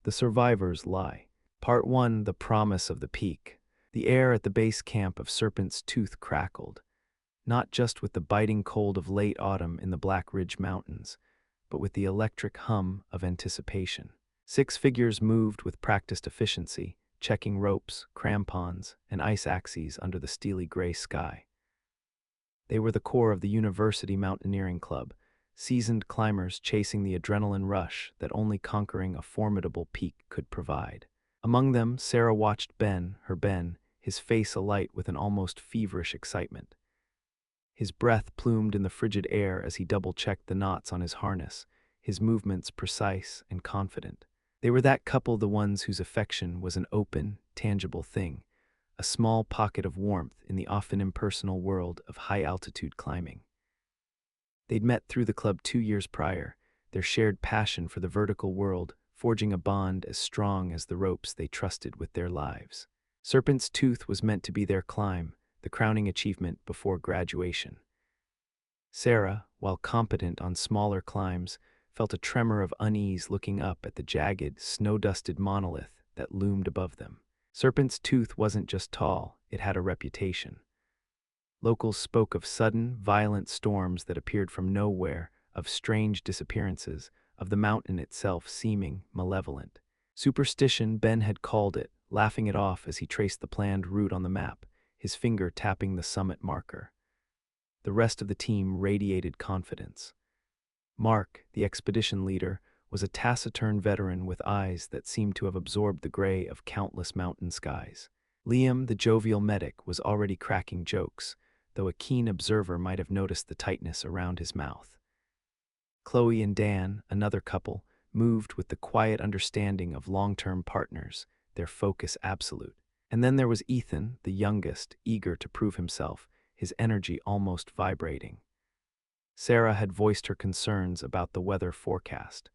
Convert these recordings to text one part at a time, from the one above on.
The Survivor's Lie. Part 1. The Promise of the Peak. The air at the base camp of Serpent's Tooth crackled, not just with the biting cold of late autumn in the Black Ridge Mountains, but with the electric hum of anticipation. 6 figures moved with practiced efficiency, checking ropes, crampons, and ice axes under the steely gray sky. They were the core of the University Mountaineering Club, seasoned climbers chasing the adrenaline rush that only conquering a formidable peak could provide. Among them, Sarah watched Ben, his face alight with an almost feverish excitement. His breath plumed in the frigid air as he double-checked the knots on his harness, his movements precise and confident. They were that couple, the ones whose affection was an open, tangible thing, a small pocket of warmth in the often impersonal world of high-altitude climbing. They'd met through the club 2 years prior, their shared passion for the vertical world forging a bond as strong as the ropes they trusted with their lives. Serpent's Tooth was meant to be their climb, the crowning achievement before graduation. Sarah, while competent on smaller climbs, felt a tremor of unease looking up at the jagged, snow-dusted monolith that loomed above them. Serpent's Tooth wasn't just tall, it had a reputation. Locals spoke of sudden, violent storms that appeared from nowhere, of strange disappearances, of the mountain itself seeming malevolent. Superstition, Ben had called it, laughing it off as he traced the planned route on the map, his finger tapping the summit marker. The rest of the team radiated confidence. Mark, the expedition leader, was a taciturn veteran with eyes that seemed to have absorbed the gray of countless mountain skies. Liam, the jovial medic, was already cracking jokes, though a keen observer might have noticed the tightness around his mouth. Chloe and Dan, another couple, moved with the quiet understanding of long-term partners, their focus absolute. And then there was Ethan, the youngest, eager to prove himself, his energy almost vibrating. Sarah had voiced her concerns about the weather forecast.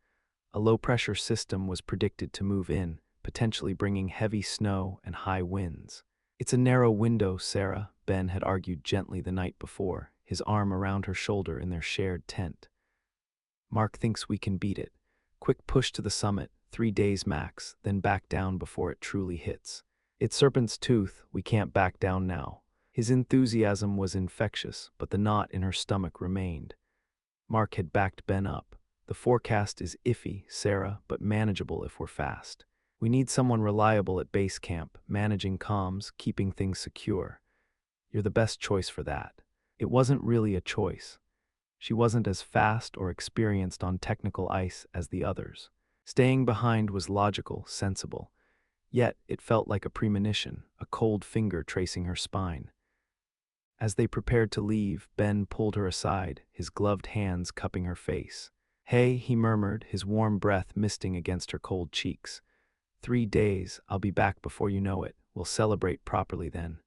A low-pressure system was predicted to move in, potentially bringing heavy snow and high winds. "It's a narrow window, Sarah," Ben had argued gently the night before, his arm around her shoulder in their shared tent. "Mark thinks we can beat it. Quick push to the summit, 3 days max, then back down before it truly hits. It's Serpent's Tooth, we can't back down now." His enthusiasm was infectious, but the knot in her stomach remained. Mark had backed Ben up. "The forecast is iffy, Sarah, but manageable if we're fast. We need someone reliable at base camp, managing comms, keeping things secure. You're the best choice for that." It wasn't really a choice. She wasn't as fast or experienced on technical ice as the others. Staying behind was logical, sensible. Yet it felt like a premonition, a cold finger tracing her spine. As they prepared to leave, Ben pulled her aside, his gloved hands cupping her face. "Hey," he murmured, his warm breath misting against her cold cheeks. 3 days, I'll be back before you know it. We'll celebrate properly then."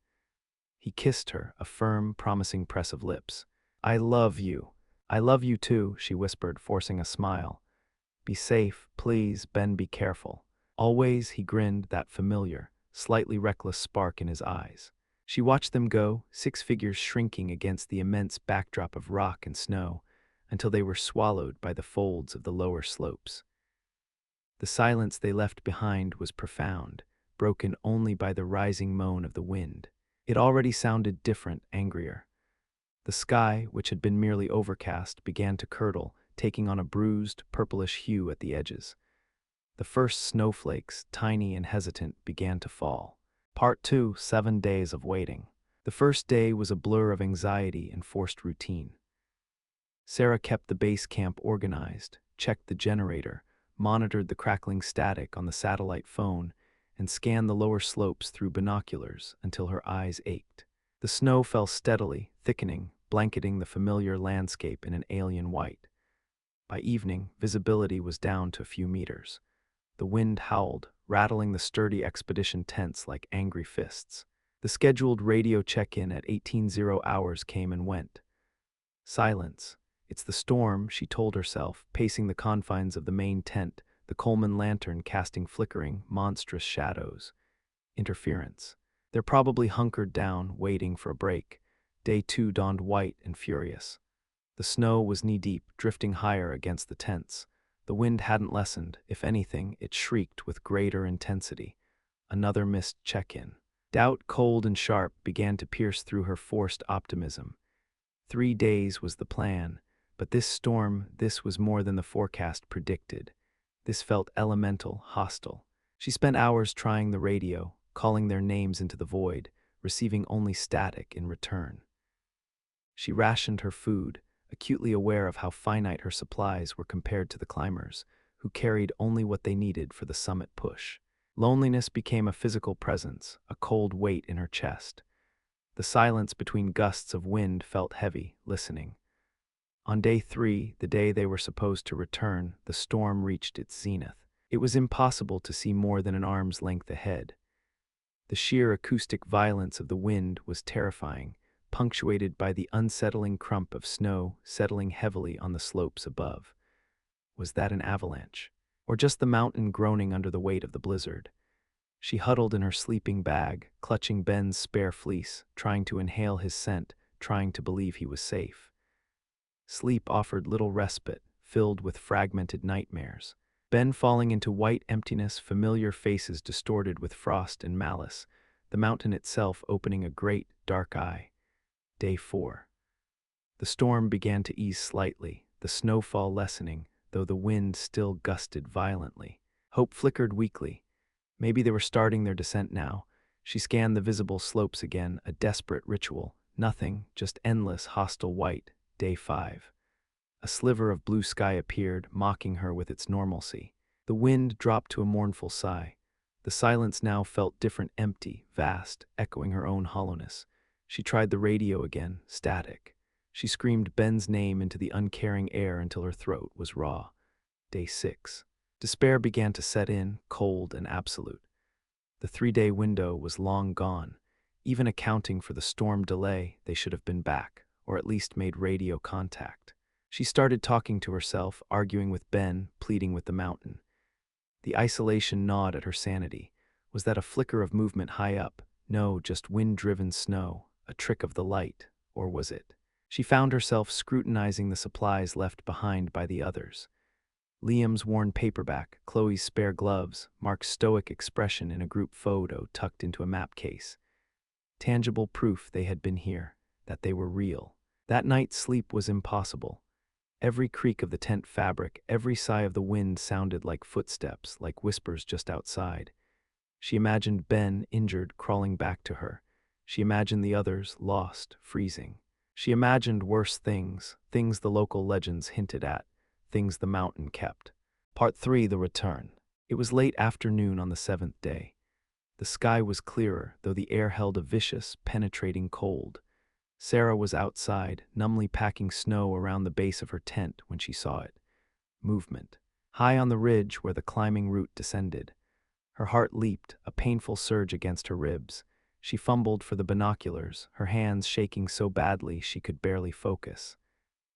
He kissed her, a firm, promising press of lips. "I love you." "I love you too," she whispered, forcing a smile. "Be safe, please, Ben, be careful." "Always," he grinned, that familiar, slightly reckless spark in his eyes. She watched them go, 6 figures shrinking against the immense backdrop of rock and snow, until they were swallowed by the folds of the lower slopes. The silence they left behind was profound, broken only by the rising moan of the wind. It already sounded different, angrier. The sky, which had been merely overcast, began to curdle, taking on a bruised, purplish hue at the edges. The first snowflakes, tiny and hesitant, began to fall. Part 2, 7 days of waiting. The first day was a blur of anxiety and forced routine. Sarah kept the base camp organized, checked the generator, monitored the crackling static on the satellite phone, and scanned the lower slopes through binoculars until her eyes ached. The snow fell steadily, thickening, blanketing the familiar landscape in an alien white. By evening, visibility was down to a few meters. The wind howled, rattling the sturdy expedition tents like angry fists. The scheduled radio check-in at 18:00 hours came and went. Silence. "It's the storm," she told herself, pacing the confines of the main tent, the Coleman lantern casting flickering, monstrous shadows. Interference. They're probably hunkered down, waiting for a break. Day 2 dawned white and furious. The snow was knee-deep, drifting higher against the tents. The wind hadn't lessened. If anything, it shrieked with greater intensity. Another missed check-in. Doubt, cold and sharp, began to pierce through her forced optimism. 3 days was the plan, but this storm, this was more than the forecast predicted. This felt elemental, hostile. She spent hours trying the radio, calling their names into the void, receiving only static in return. She rationed her food, acutely aware of how finite her supplies were compared to the climbers, who carried only what they needed for the summit push. Loneliness became a physical presence, a cold weight in her chest. The silence between gusts of wind felt heavy, listening. On day 3, the day they were supposed to return, the storm reached its zenith. It was impossible to see more than an arm's length ahead. The sheer acoustic violence of the wind was terrifying, punctuated by the unsettling crump of snow settling heavily on the slopes above. Was that an avalanche? Or just the mountain groaning under the weight of the blizzard? She huddled in her sleeping bag, clutching Ben's spare fleece, trying to inhale his scent, trying to believe he was safe. Sleep offered little respite, filled with fragmented nightmares. Ben falling into white emptiness, familiar faces distorted with frost and malice, the mountain itself opening a great, dark eye. Day 4. The storm began to ease slightly, the snowfall lessening, though the wind still gusted violently. Hope flickered weakly. Maybe they were starting their descent now. She scanned the visible slopes again, a desperate ritual. Nothing, just endless, hostile white. Day 5. A sliver of blue sky appeared, mocking her with its normalcy. The wind dropped to a mournful sigh. The silence now felt different, empty, vast, echoing her own hollowness. She tried the radio again, static. She screamed Ben's name into the uncaring air until her throat was raw. Day 6. Despair began to set in, cold and absolute. The 3-day window was long gone. Even accounting for the storm delay, they should have been back, or at least made radio contact. She started talking to herself, arguing with Ben, pleading with the mountain. The isolation gnawed at her sanity. Was that a flicker of movement high up? No, just wind-driven snow, a trick of the light. Or was it? She found herself scrutinizing the supplies left behind by the others. Liam's worn paperback, Chloe's spare gloves, Mark's stoic expression in a group photo tucked into a map case. Tangible proof they had been here, that they were real. That night's sleep was impossible. Every creak of the tent fabric, every sigh of the wind sounded like footsteps, like whispers just outside. She imagined Ben, injured, crawling back to her. She imagined the others, lost, freezing. She imagined worse things, things the local legends hinted at, things the mountain kept. Part 3, the return. It was late afternoon on the 7th day. The sky was clearer, though the air held a vicious, penetrating cold. Sarah was outside, numbly packing snow around the base of her tent when she saw it. Movement. High on the ridge where the climbing route descended. Her heart leaped, a painful surge against her ribs. She fumbled for the binoculars, her hands shaking so badly she could barely focus.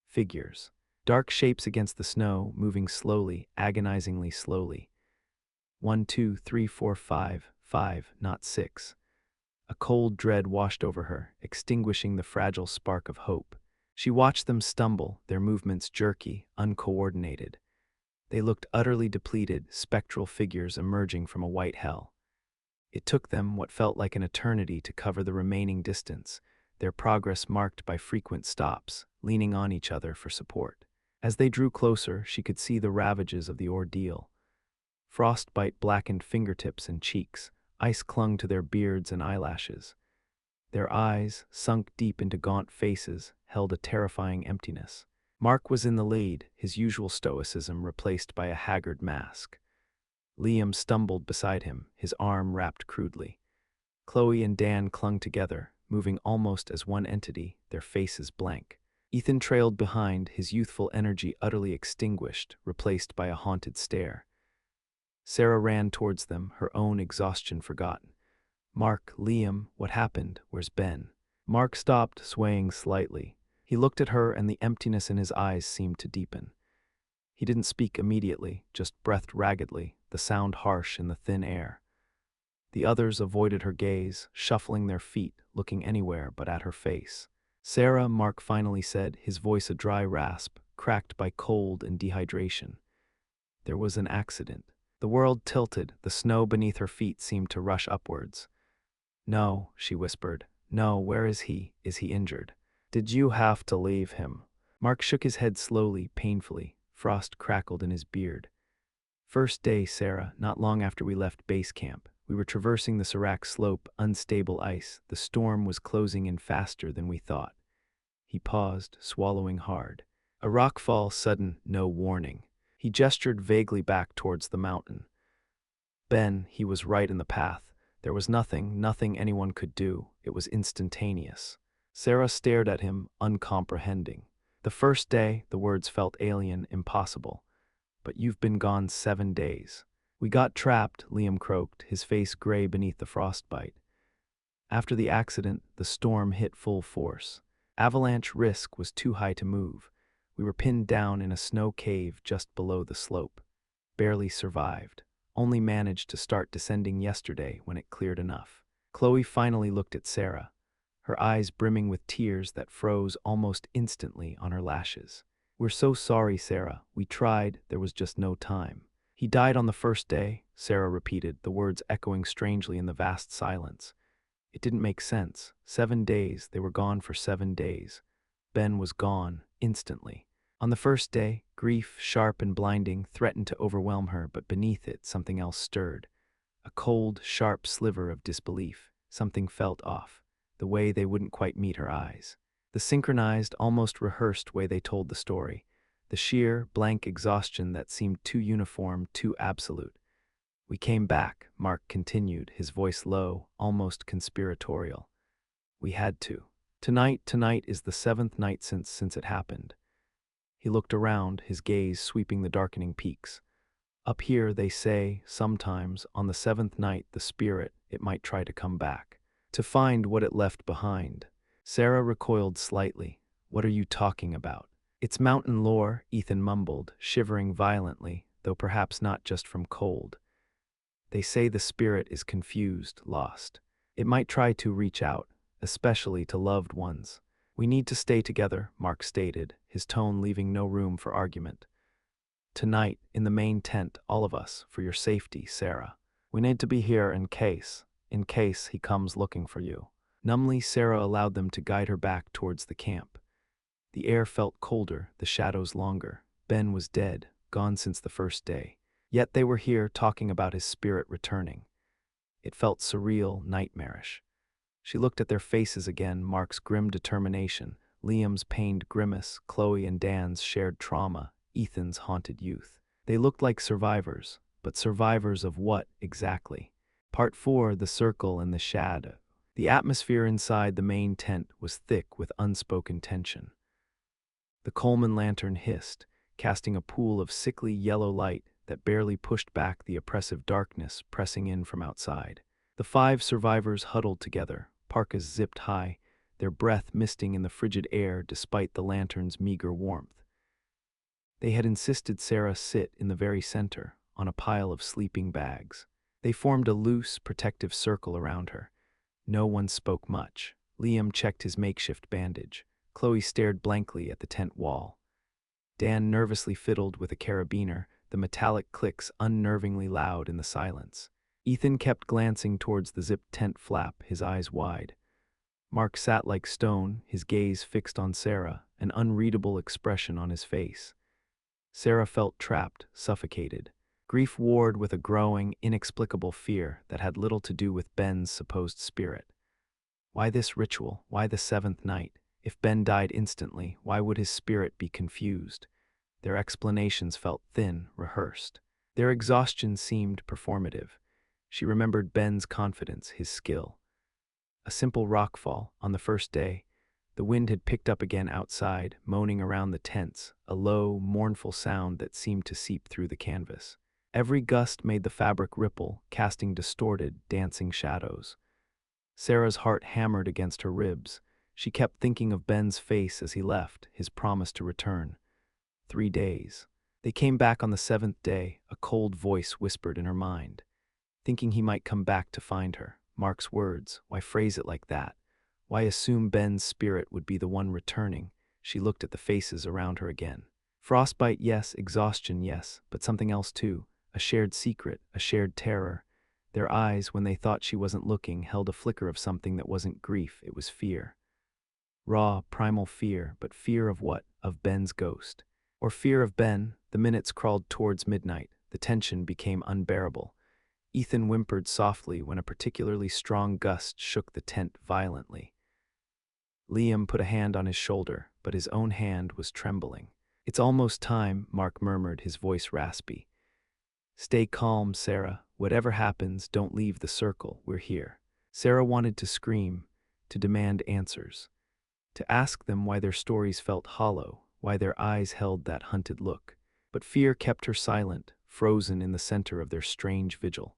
Figures. Dark shapes against the snow, moving slowly, agonizingly slowly. 1, 2, 3, 4, 5, 5, not 6. A cold dread washed over her, extinguishing the fragile spark of hope. She watched them stumble, their movements jerky, uncoordinated. They looked utterly depleted, spectral figures emerging from a white hell. It took them what felt like an eternity to cover the remaining distance, their progress marked by frequent stops, leaning on each other for support. As they drew closer, she could see the ravages of the ordeal. Frostbite blackened fingertips and cheeks. Ice clung to their beards and eyelashes. Their eyes, sunk deep into gaunt faces, held a terrifying emptiness. Mark was in the lead, his usual stoicism replaced by a haggard mask. Liam stumbled beside him, his arm wrapped crudely. Chloe and Dan clung together, moving almost as one entity, their faces blank. Ethan trailed behind, his youthful energy utterly extinguished, replaced by a haunted stare. Sarah ran towards them, her own exhaustion forgotten. "Mark, Liam, what happened? Where's Ben?" Mark stopped, swaying slightly. He looked at her and the emptiness in his eyes seemed to deepen. He didn't speak immediately, just breathed raggedly, the sound harsh in the thin air. The others avoided her gaze, shuffling their feet, looking anywhere but at her face. "Sarah," Mark finally said, his voice a dry rasp, cracked by cold and dehydration. There was an accident. The world tilted, the snow beneath her feet seemed to rush upwards. "No," she whispered. "No, where is he? Is he injured?" "Did you have to leave him?" Mark shook his head slowly, painfully. Frost crackled in his beard. "First day, Sarah, not long after we left base camp. We were traversing the Serac slope, unstable ice. The storm was closing in faster than we thought." He paused, swallowing hard. "A rockfall, sudden, no warning." He gestured vaguely back towards the mountain. "Ben, he was right in the path. There was nothing anyone could do. It was instantaneous." Sarah stared at him, uncomprehending. "The first day," the words felt alien, impossible. "But you've been gone 7 days." "We got trapped," Liam croaked, his face gray beneath the frostbite. "After the accident, the storm hit full force. Avalanche risk was too high to move. We were pinned down in a snow cave just below the slope. Barely survived. Only managed to start descending yesterday when it cleared enough." Chloe finally looked at Sarah, her eyes brimming with tears that froze almost instantly on her lashes. "We're so sorry, Sarah. We tried, there was just no time." "He died on the first day," Sarah repeated, the words echoing strangely in the vast silence. It didn't make sense. 7 days, they were gone for 7 days. Ben was gone, instantly. On the first day, grief, sharp and blinding, threatened to overwhelm her, but beneath it, something else stirred. A cold, sharp sliver of disbelief. Something felt off. The way they wouldn't quite meet her eyes. The synchronized, almost rehearsed way they told the story. The sheer, blank exhaustion that seemed too uniform, too absolute. "We came back," Mark continued, his voice low, almost conspiratorial. "We had to. Tonight is the 7th night since it happened." He looked around, his gaze sweeping the darkening peaks. "Up here, they say, sometimes, on the 7th night, the spirit, it might try to come back. To find what it left behind." Sarah recoiled slightly. "What are you talking about?" "It's mountain lore," Ethan mumbled, shivering violently, though perhaps not just from cold. "They say the spirit is confused, lost. It might try to reach out, especially to loved ones. We need to stay together," Mark stated, his tone leaving no room for argument. "Tonight, in the main tent, all of us, for your safety, Sarah. We need to be here in case he comes looking for you." Numbly, Sarah allowed them to guide her back towards the camp. The air felt colder, the shadows longer. Ben was dead, gone since the first day. Yet they were here talking about his spirit returning. It felt surreal, nightmarish. She looked at their faces again, Mark's grim determination, Liam's pained grimace, Chloe and Dan's shared trauma, Ethan's haunted youth. They looked like survivors, but survivors of what, exactly? Part 4, The Circle and the Shadow. The atmosphere inside the main tent was thick with unspoken tension. The Coleman lantern hissed, casting a pool of sickly yellow light that barely pushed back the oppressive darkness pressing in from outside. The 5 survivors huddled together, parkas zipped high, their breath misting in the frigid air despite the lantern's meager warmth. They had insisted Sarah sit in the very center, on a pile of sleeping bags. They formed a loose, protective circle around her. No one spoke much. Liam checked his makeshift bandage. Chloe stared blankly at the tent wall. Dan nervously fiddled with a carabiner, the metallic clicks unnervingly loud in the silence. Ethan kept glancing towards the zipped tent flap, his eyes wide. Mark sat like stone, his gaze fixed on Sarah, an unreadable expression on his face. Sarah felt trapped, suffocated. Grief warred with a growing, inexplicable fear that had little to do with Ben's supposed spirit. Why this ritual? Why the 7th night? If Ben died instantly, why would his spirit be confused? Their explanations felt thin, rehearsed. Their exhaustion seemed performative. She remembered Ben's confidence, his skill. A simple rockfall on the first day. The wind had picked up again outside, moaning around the tents, a low, mournful sound that seemed to seep through the canvas. Every gust made the fabric ripple, casting distorted, dancing shadows. Sarah's heart hammered against her ribs. She kept thinking of Ben's face as he left, his promise to return. 3 days. They came back on the 7th day, a cold voice whispered in her mind. Thinking he might come back to find her. Mark's words, why phrase it like that? Why assume Ben's spirit would be the one returning? She looked at the faces around her again. Frostbite, yes. Exhaustion, yes. But something else too. A shared secret, a shared terror. Their eyes, when they thought she wasn't looking, held a flicker of something that wasn't grief, it was fear. Raw, primal fear, but fear of what? Of Ben's ghost. Or fear of Ben. The minutes crawled towards midnight. The tension became unbearable. Ethan whimpered softly when a particularly strong gust shook the tent violently. Liam put a hand on his shoulder, but his own hand was trembling. "It's almost time," Mark murmured, his voice raspy. "Stay calm, Sarah. Whatever happens, don't leave the circle. We're here." Sarah wanted to scream, to demand answers, to ask them why their stories felt hollow, why their eyes held that hunted look. But fear kept her silent, frozen in the center of their strange vigil.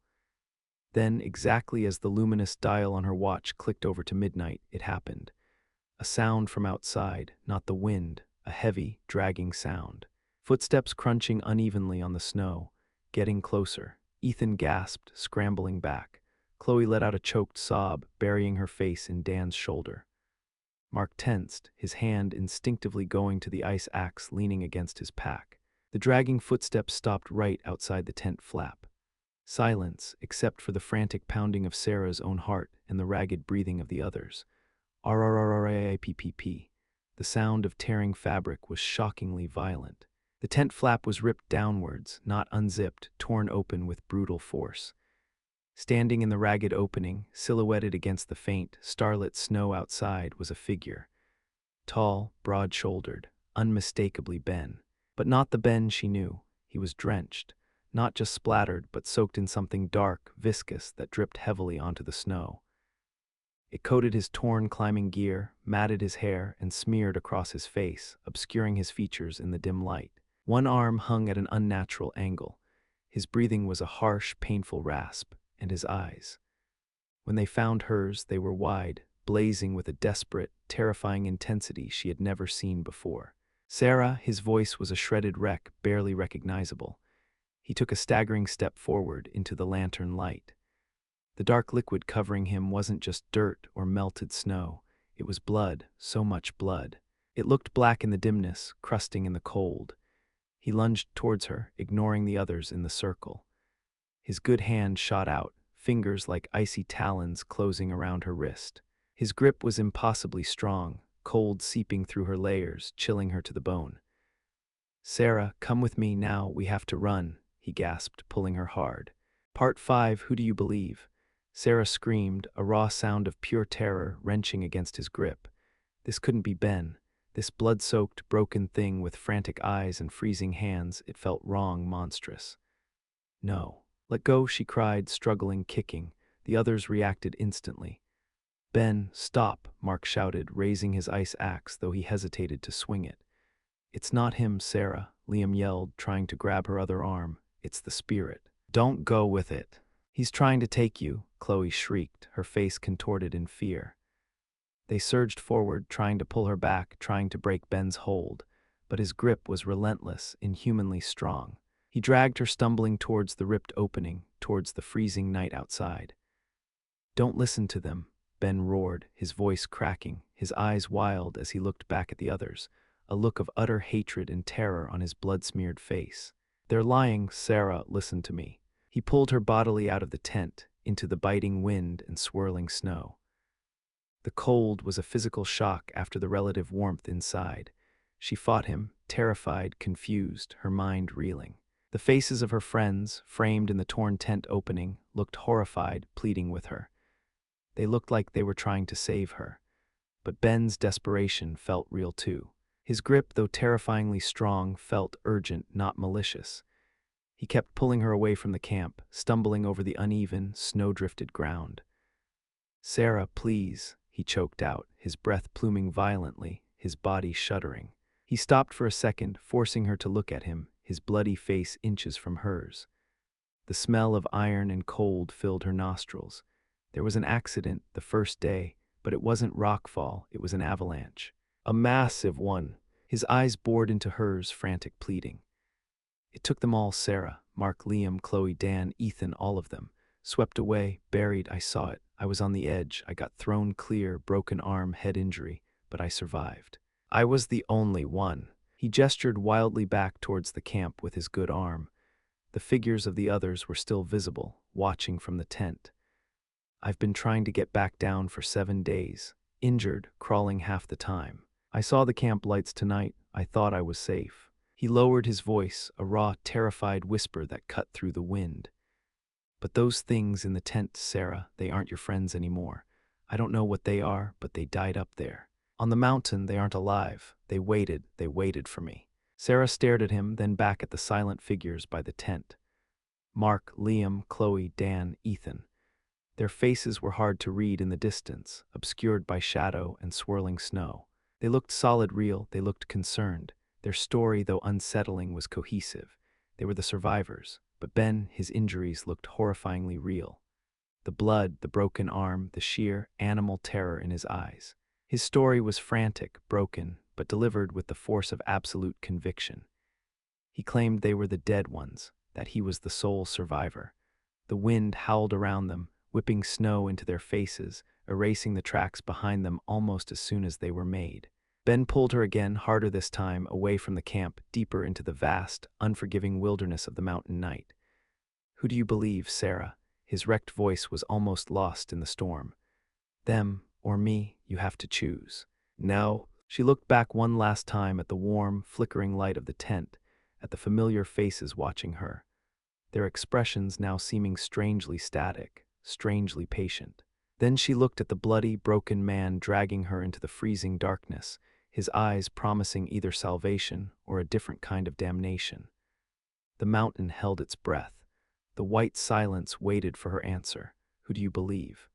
Then, exactly as the luminous dial on her watch clicked over to midnight, it happened. A sound from outside, not the wind, a heavy, dragging sound. Footsteps crunching unevenly on the snow, getting closer. Ethan gasped, scrambling back. Chloe let out a choked sob, burying her face in Dan's shoulder. Mark tensed, his hand instinctively going to the ice axe leaning against his pack. The dragging footsteps stopped right outside the tent flap. Silence, except for the frantic pounding of Sarah's own heart and the ragged breathing of the others. RRRRAPPP. The sound of tearing fabric was shockingly violent. The tent flap was ripped downwards, not unzipped, torn open with brutal force. Standing in the ragged opening, silhouetted against the faint, starlit snow outside, was a figure. Tall, broad-shouldered, unmistakably Ben. But not the Ben she knew. He was drenched, not just splattered, but soaked in something dark, viscous, that dripped heavily onto the snow. It coated his torn climbing gear, matted his hair, and smeared across his face, obscuring his features in the dim light. One arm hung at an unnatural angle. His breathing was a harsh, painful rasp, and his eyes. When they found hers, they were wide, blazing with a desperate, terrifying intensity she had never seen before. "Sarah," his voice was a shredded wreck, barely recognizable. He took a staggering step forward into the lantern light. The dark liquid covering him wasn't just dirt or melted snow. It was blood, so much blood. It looked black in the dimness, crusting in the cold. He lunged towards her, ignoring the others in the circle. His good hand shot out, fingers like icy talons closing around her wrist. His grip was impossibly strong, cold seeping through her layers, chilling her to the bone. "Sarah, come with me now, we have to run," he gasped, pulling her hard. Part 5, Who Do You Believe? Sarah screamed, a raw sound of pure terror wrenching against his grip. This couldn't be Ben. This blood-soaked, broken thing with frantic eyes and freezing hands, it felt wrong, monstrous. "No. Let go," she cried, struggling, kicking. The others reacted instantly. "Ben, stop," Mark shouted, raising his ice axe, though he hesitated to swing it. "It's not him, Sarah," Liam yelled, trying to grab her other arm. "It's the spirit. Don't go with it." "He's trying to take you," Chloe shrieked, her face contorted in fear. They surged forward, trying to pull her back, trying to break Ben's hold, but his grip was relentless, inhumanly strong. He dragged her stumbling towards the ripped opening, towards the freezing night outside. "Don't listen to them," Ben roared, his voice cracking, his eyes wild as he looked back at the others, a look of utter hatred and terror on his blood-smeared face. "They're lying, Sarah, listen to me." He pulled her bodily out of the tent, into the biting wind and swirling snow. The cold was a physical shock after the relative warmth inside. She fought him, terrified, confused, her mind reeling. The faces of her friends, framed in the torn tent opening, looked horrified, pleading with her. They looked like they were trying to save her. But Ben's desperation felt real too. His grip, though terrifyingly strong, felt urgent, not malicious. He kept pulling her away from the camp, stumbling over the uneven, snow-drifted ground. "Sarah, please," he choked out, his breath pluming violently, his body shuddering. He stopped for a second, forcing her to look at him, his bloody face inches from hers. The smell of iron and cold filled her nostrils. There was an accident the first day, but it wasn't rockfall, it was an avalanche. A massive one. His eyes bored into hers, frantic pleading. It took them all, Sarah, Mark, Liam, Chloe, Dan, Ethan, all of them. Swept away, buried, I saw it. I was on the edge, I got thrown clear, broken arm, head injury, but I survived. I was the only one. He gestured wildly back towards the camp with his good arm. The figures of the others were still visible, watching from the tent. I've been trying to get back down for 7 days, injured, crawling half the time. I saw the camp lights tonight. I thought I was safe. He lowered his voice, a raw, terrified whisper that cut through the wind. But those things in the tent, Sarah, they aren't your friends anymore. I don't know what they are, but they died up there. On the mountain, they aren't alive. They waited for me. Sarah stared at him, then back at the silent figures by the tent. Mark, Liam, Chloe, Dan, Ethan. Their faces were hard to read in the distance, obscured by shadow and swirling snow. They looked solid real, they looked concerned. Their story, though unsettling, was cohesive. They were the survivors, but Ben, his injuries looked horrifyingly real. The blood, the broken arm, the sheer, animal terror in his eyes. His story was frantic, broken, but delivered with the force of absolute conviction. He claimed they were the dead ones, that he was the sole survivor. The wind howled around them, whipping snow into their faces, erasing the tracks behind them almost as soon as they were made. Ben pulled her again, harder this time, away from the camp, deeper into the vast, unforgiving wilderness of the mountain night. Who do you believe, Sarah? His wrecked voice was almost lost in the storm. Them, or me, you have to choose. No. She looked back one last time at the warm, flickering light of the tent, at the familiar faces watching her, their expressions now seeming strangely static, strangely patient. Then she looked at the bloody, broken man dragging her into the freezing darkness, his eyes promising either salvation or a different kind of damnation. The mountain held its breath. The white silence waited for her answer. Who do you believe?